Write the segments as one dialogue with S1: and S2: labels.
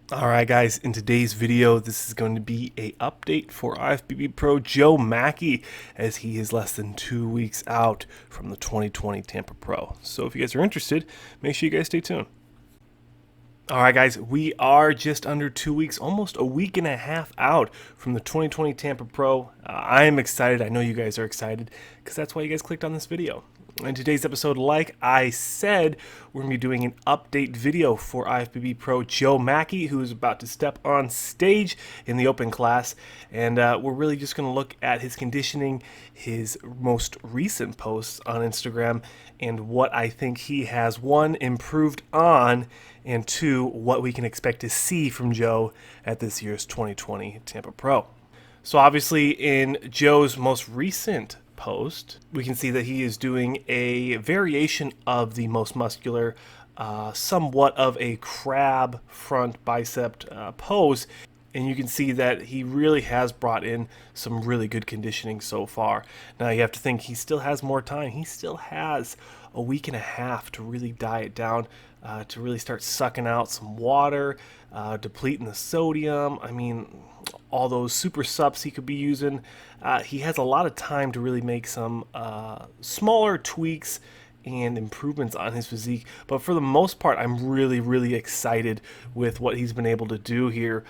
S1: Alright guys, in today's video, this is going to be a update for IFBB Pro Joe Mackey, as he is less than 2 weeks out from the 2020 Tampa Pro. So if you guys are interested, make sure you guys stay tuned. Alright guys, we are just under 2 weeks, almost a week and a half out from the 2020 Tampa Pro. I am excited, I know you guys are excited, because that's why you guys clicked on this video. In today's episode, like I said, we're going to be doing an update video for IFBB Pro Joe Mackey, who is about to step on stage in the open class. And we're really just going to look at his conditioning, his most recent posts on Instagram, and what I think he has, one, improved on, and two, what we can expect to see from Joe at this year's 2020 Tampa Pro. So obviously in Joe's most recent post, we can see that he is doing a variation of the most muscular, somewhat of a crab front bicep pose, and you can see that he really has brought in some really good conditioning so far. Now you have to think he still has more time. He still has a week and a half to really diet down, to really start sucking out some water, depleting the sodium. I mean, all those super sups he could be using. He has a lot of time to really make some smaller tweaks and improvements on his physique. But for the most part, I'm really excited with what he's been able to do here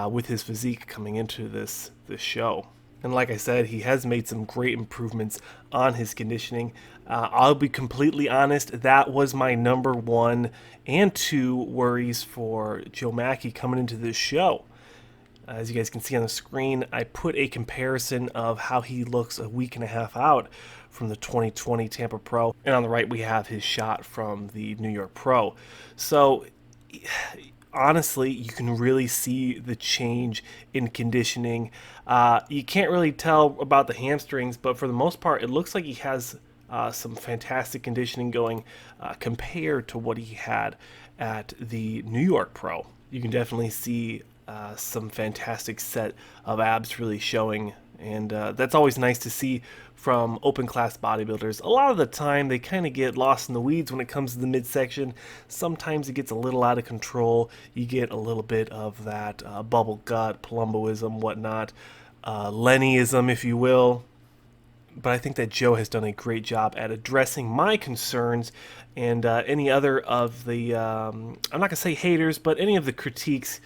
S1: with his physique coming into this show. And like I said, he has made some great improvements on his conditioning. I'll be completely honest, that was my number 1 and 2 worries for Joe Mackey coming into this show. As you guys can see on the screen, I put a comparison of how he looks a week and a half out from the 2020 Tampa Pro. And on the right, we have his shot from the New York Pro. So honestly, you can really see the change in conditioning. You can't really tell about the hamstrings, but for the most part, it looks like he has some fantastic conditioning going compared to what he had at the New York Pro. You can definitely see some fantastic set of abs really showing, and that's always nice to see from open class bodybuilders. A lot of the time they kind of get lost in the weeds when it comes to the midsection. Sometimes it gets a little out of control. You get a little bit of that bubble gut, Palumboism, whatnot, Lennyism, if you will. But I think that Joe has done a great job at addressing my concerns and any other of the, I'm not going to say haters, but any of the critiques,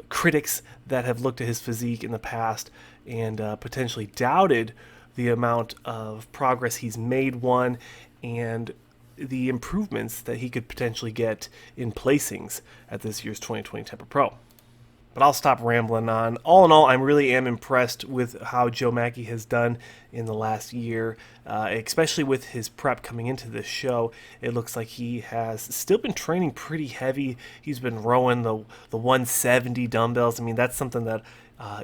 S1: critics that have looked at his physique in the past and potentially doubted the amount of progress he's made, one, and the improvements that he could potentially get in placings at this year's 2020 Tampa Pro. But I'll stop rambling on. All in all, I really am impressed with how Joe Mackey has done in the last year, especially with his prep coming into this show. It looks like he has still been training pretty heavy. He's been rowing the 170 dumbbells. I mean, that's something that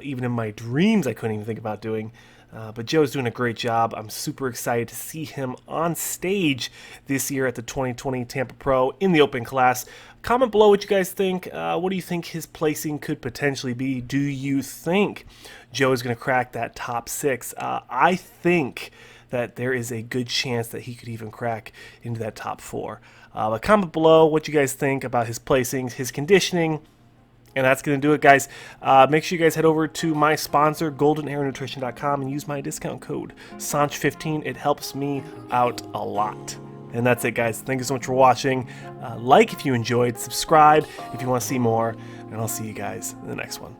S1: even in my dreams I couldn't even think about doing. But Joe's doing a great job. I'm super excited to see him on stage this year at the 2020 Tampa Pro in the open class. Comment below what you guys think. What do you think his placing could potentially be? Do you think Joe is going to crack that top 6? I think that there is a good chance that he could even crack into that top 4. But comment below what you guys think about his placings, his conditioning. And that's going to do it, guys. Make sure you guys head over to my sponsor, goldenairnutrition.com, and use my discount code, SANCH15. It helps me out a lot. And that's it, guys. Thank you so much for watching. Like if you enjoyed, subscribe if you want to see more, and I'll see you guys in the next one.